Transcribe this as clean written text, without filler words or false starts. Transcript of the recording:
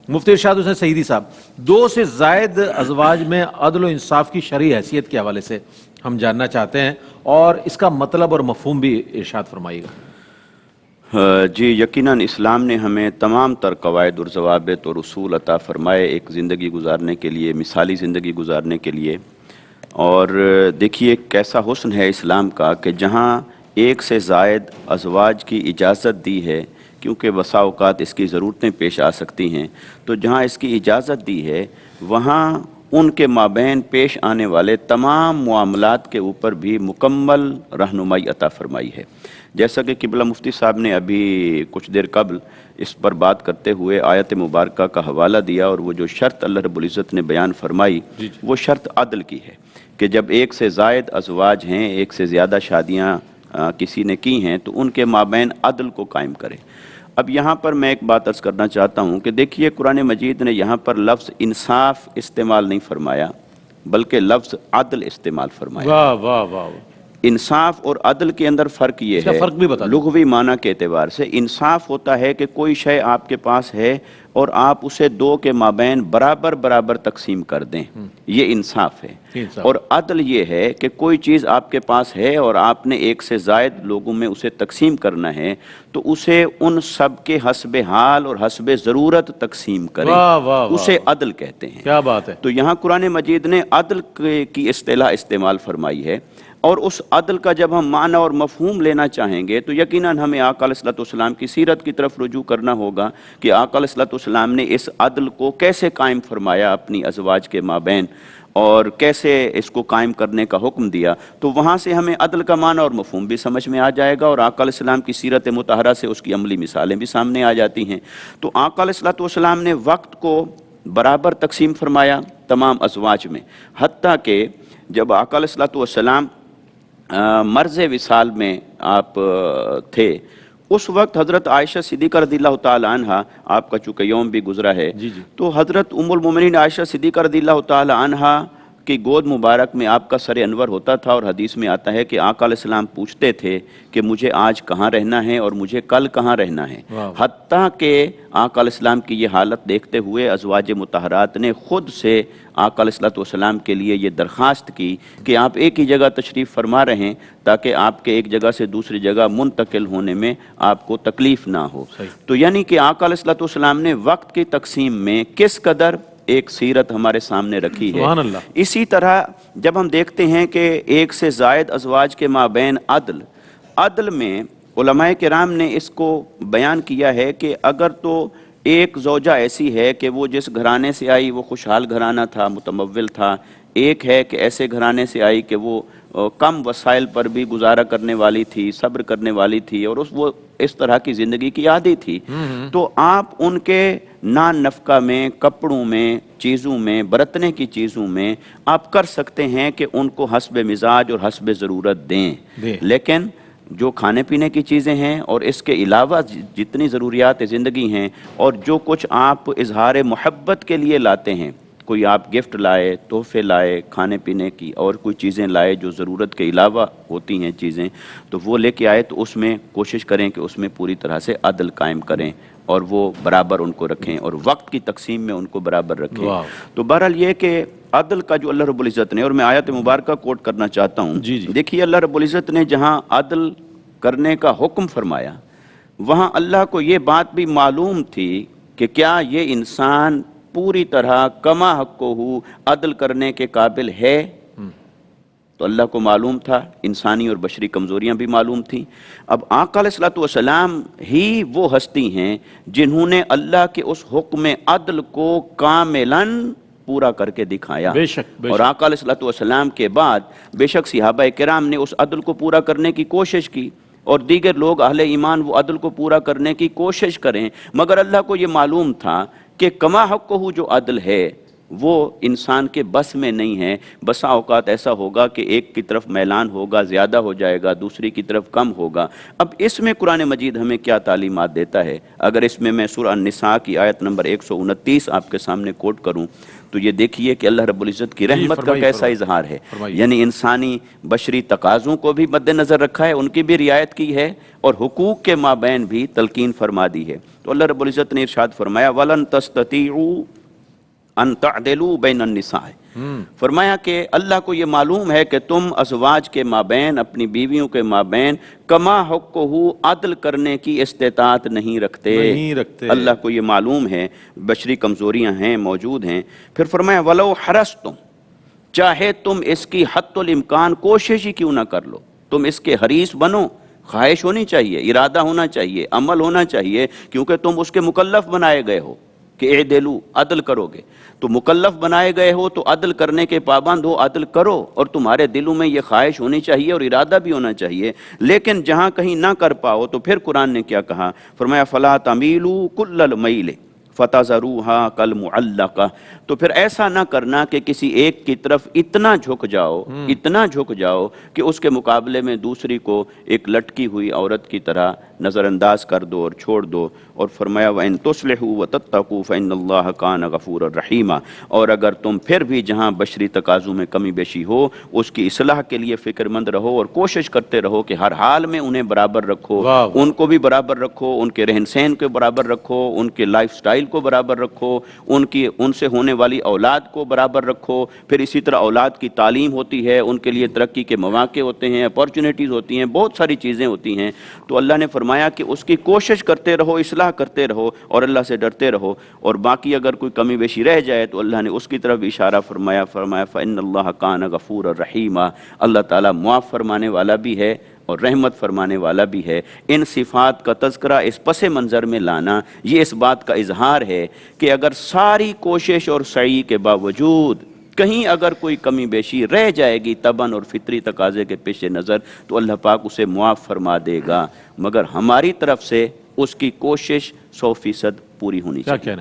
मुफ्ती इरशाद हुसैन सईदी साहब, 2 से ज़ायद अज़वाज में अदल व इंसाफ की शरई हैसियत के हवाले से हम जानना चाहते हैं और इसका मतलब और मफ़हूम भी इरशाद फरमाइएगा। जी, यकीनन इस्लाम ने हमें तमाम तर कवायद और ज़वाबित और उसूल अता फ़रमाए एक ज़िंदगी गुजारने के लिए, मिसाली ज़िंदगी गुजारने के लिए। और देखिए कैसा हुस्न है इस्लाम का कि जहाँ एक से ज़ायद अज़वाज की इजाज़त दी है, क्योंकि बसा औक़ात इसकी ज़रूरतें पेश आ सकती हैं, तो जहाँ इसकी इजाज़त दी है वहाँ उनके माबैन पेश आने वाले तमाम मामलात के ऊपर भी मुकम्मल रहनुमाई अता फ़रमाई है। जैसा कि क़िबला मुफ्ती साहब ने अभी कुछ देर कबल इस पर बात करते हुए आयत मुबारका का हवाला दिया, और वो जो शर्त अल्लाह रब्बुल इज़्ज़त ने बयान फरमाई वो शर्त अदल की है कि जब एक से ज़ायद अज़वाज हैं, एक से ज़्यादा शादियाँ किसी ने की हैं, तो उनके माबैन अदल को कायम करें। अब यहाँ पर मैं एक बात अर्ज़ करना चाहता हूँ कि देखिए कुरान मजीद ने यहाँ पर लफ्ज़ इंसाफ इस्तेमाल नहीं फरमाया, बल्कि लफ्ज़ अदल इस्तेमाल फरमाया। वाह वाह वाह। इंसाफ और अदल के अंदर फ़र्क ये है, फ़र्क भी बता दो। लुग़वी माना के एतबार से इंसाफ होता है कि कोई शय आपके पास है और आप उसे दो के माबैन बराबर बराबर तकसीम कर दें, ये इंसाफ है। और अदल ये है कि कोई चीज़ आपके पास है और आपने एक से ज़ायद लोगों में उसे तकसीम करना है, तो उसे उन सब के हस्बे हाल और हस्बे ज़रूरत तकसीम करें, उसे अदल कहते हैं। क्या बात है। तो यहाँ कुरान मजीद ने अदल की इस्तिलाह इस्तेमाल फरमाई है, और उस अदल का जब हम माना और मफहूम लेना चाहेंगे तो यकीनन हमें आका अलैहिस्सलाम की सीरत की तरफ रुजू करना होगा कि आका अलैहिस्सलाम ने इस अदल को कैसे कायम फरमाया अपनी अज़वाज के माबैन, और कैसे इसको कायम करने का हुक्म दिया। तो वहाँ से हमें अदल का माना और मफहूम भी समझ में आ जाएगा, और आका अलैहिस्सलाम की सीरत मुतहरा से उसकी अमली मिसालें भी सामने आ जाती हैं। तो आका अलैहिस्सलाम ने वक्त को बराबर तकसीम फरमाया तमाम अज़वाज में, हत्ता कि जब आका अलैहिस्सलाम मर्ज़ विसाल में आप थे, उस वक्त हज़रत आयशा सिद्दीक़ा रज़ियल्लाहु ताला अन्हा, आपका चूँकि यौम भी गुज़रा है, तो हज़रत उम्मुल मोमिनीन आयशा सिद्दीक़ा रज़ियल्लाहु ताला अन्हा की गोद मुबारक में आपका सर अनवर होता था। और हदीस में आता है कि आका अलैहिस्सलाम पूछते थे कि मुझे आज कहाँ रहना है और मुझे कल कहाँ रहना है, हत्ता कि आका अलैहिस्सलाम की ये हालत देखते हुए अज़वाज मुतहरात ने ख़ुद से आका अलैहिस्सलाम के लिए ये दरख्वास्त की कि आप एक ही जगह तशरीफ़ फरमा रहें ताकि आपके एक जगह से दूसरी जगह मुंतकिल होने में आपको तकलीफ़ ना हो। तो यानी कि आका अलैहिस्सलाम ने वक्त की तकसीम में किस कदर एक सीरत हमारे सामने रखी है। इसी तरह जब हम देखते हैं कि एक से ज़ायद अज़वाज के माबैन अदल में उलमाए किराम ने इसको बयान किया है कि अगर तो एक ज़ौजा ऐसी है कि वो जिस घराने से आई वो खुशहाल घराना था, मुतमव्विल था, एक है कि ऐसे घराने से आई कि वो कम वसाइल पर भी गुजारा करने वाली थी, सब्र करने वाली थी, और वो इस तरह की ज़िंदगी की आदी थी, तो आप उनके नान नफ़का में, कपड़ों में, चीज़ों में, बरतने की चीज़ों में आप कर सकते हैं कि उनको हस्ब मिजाज और हस्ब ज़रूरत दें। लेकिन जो खाने पीने की चीज़ें हैं और इसके अलावा जितनी ज़रूरियात ज़िंदगी हैं, और जो कुछ आप इजहार मोहब्बत के लिए लाते हैं, कोई आप गिफ्ट लाए, तोहफे लाए, खाने पीने की और कोई चीज़ें लाए जो ज़रूरत के अलावा होती हैं चीज़ें, तो वो लेके आए, तो उसमें कोशिश करें कि उसमें पूरी तरह से अदल कायम करें और वो बराबर उनको रखें और वक्त की तकसीम में उनको बराबर रखें। तो बहरहाल ये कि अदल का जो अल्लाह रब्बुल इज़्ज़त ने, और मैं आयत मुबारका कोट करना चाहता हूँ, देखिए अल्लाह रब्बुल इज़्ज़त ने जहाँ अदल करने का हुक्म फरमाया, वहाँ अल्लाह को ये बात भी मालूम थी कि क्या ये इंसान पूरी तरह कमा हक़्क़ुहु अदल करने के काबिल है। तो अल्लाह को मालूम था, इंसानी और बशरी कमज़ोरियाँ भी मालूम थीं। अब आका अलैहिस्सलाम ही वो हस्ती हैं जिन्होंने अल्लाह के उस हुक्म अदल को कामिलन पूरा करके दिखाया। बेशक। और आका अलैहिस्सलाम के बाद बेशक सहाबा किराम ने उस अदल को पूरा करने की कोशिश की, और दीगर लोग अहले ईमान वो अदल को पूरा करने की कोशिश करें, मगर अल्लाह को ये मालूम था कि कमा हक़्क़ुहु जो अदल है وہ انسان کے بس میں نہیں ہے۔ بسا اوقات ایسا ہوگا کہ ایک کی طرف میلان ہوگا، زیادہ ہو جائے گا، دوسری کی طرف کم ہوگا۔ اب اس میں قرآن مجید ہمیں کیا تعلیمات دیتا ہے؟ اگر اس میں سورہ النساء کی آیت نمبر 129 آپ کے سامنے کوٹ کروں تو یہ دیکھیے کہ اللہ رب العزت کی رحمت کا فرمائیے، کیسا فرمائیے، اظہار ہے۔ فرمائیے۔ یعنی انسانی بشری تقاضوں کو بھی مد نظر رکھا ہے، ان کی بھی رعایت کی ہے، اور حقوق کے مابین بھی تلقین فرما دی ہے۔ تو اللہ رب العزت نے ارشاد فرمایا وَلَن تَسْتَطِيعُوا ان تعدلوا بین النساء، فرمایا کہ اللہ کو یہ معلوم ہے کہ تم ازواج کے مابین، اپنی بیویوں کے مابین کما حقہ عدل کرنے کی استطاعت نہیں رکھتے۔ اللہ کو یہ معلوم ہے، بشری کمزوریاں ہیں، موجود ہیں۔ پھر فرمایا وَلَوْ حَرَصْتُمْ، چاہے تم اس کی حتی الامکان کوشش ہی کیوں نہ کر لو، تم اس کے حریص بنو، خواہش ہونی چاہیے، ارادہ ہونا چاہیے، عمل ہونا چاہیے، کیونکہ تم اس کے مکلف بنائے گئے ہو کہ اعدلوا، عدل کرو گے، تو مکلف بنائے گئے ہو تو عدل کرنے کے پابند ہو، عدل کرو، اور تمہارے دلوں میں یہ خواہش ہونی چاہیے اور ارادہ بھی ہونا چاہیے۔ لیکن جہاں کہیں نہ کر پاؤ تو پھر قرآن نے کیا کہا؟ فرمایا فَلَا تَمِيلُوا كُلَّ الْمَيْلِ فَتَذَرُوهَا كَالْمُعَلَّقَةِ، تو پھر ایسا نہ کرنا کہ کسی ایک کی طرف اتنا جھک جاؤ، اتنا جھک جاؤ کہ اس کے مقابلے میں دوسری کو ایک لٹکی ہوئی عورت کی طرح نظر انداز کر دو اور چھوڑ دو۔ اور فرمایا وَإِن تُصْلِحُوا وَتَتَّقُوا فَإِنَّ اللَّهَ كَانَ غَفُورًا رَحِيمًا، اور اگر تم پھر بھی جہاں بشری تقاضوں میں کمی بیشی ہو اس کی اصلاح کے لیے فکر مند رہو اور کوشش کرتے رہو کہ ہر حال میں انہیں برابر رکھو، ان کو بھی برابر رکھو، ان کے رہن سہن کو برابر رکھو، ان کے لائف سٹائل کو برابر رکھو، ان سے ہونے والی اولاد کو برابر رکھو۔ پھر اسی طرح اولاد کی تعلیم ہوتی ہے، ان کے لیے ترقی کے مواقع ہوتے ہیں، اپارچونیٹیز ہوتی ہیں، بہت ساری چیزیں ہوتی ہیں۔ تو اللہ نے فرمایا کہ اس کی کوشش کرتے رہو، اصلاح کرتے رہو اور اللہ سے ڈرتے رہو، اور باقی اگر کوئی کمی بیشی رہ جائے تو اللہ نے اس کی طرف بھی اشارہ فرمایا فَإِنَّ اللَّهَ كَانَ غَفُورًا رَحِيمًا، اللہ تعالیٰ معاف فرمانے والا بھی ہے اور رحمت فرمانے والا بھی ہے۔ ان صفات کا تذکرہ اس پس منظر میں لانا یہ اس بات کا اظہار ہے کہ اگر ساری کوشش اور سعی کے باوجود کہیں اگر کوئی کمی بیشی رہ جائے گی طبعاً اور فطری تقاضے کے پیش نظر تو اللہ پاک اسے معاف فرما دے گا، مگر ہماری طرف سے اس کی کوشش 100% پوری ہونی چاہیے۔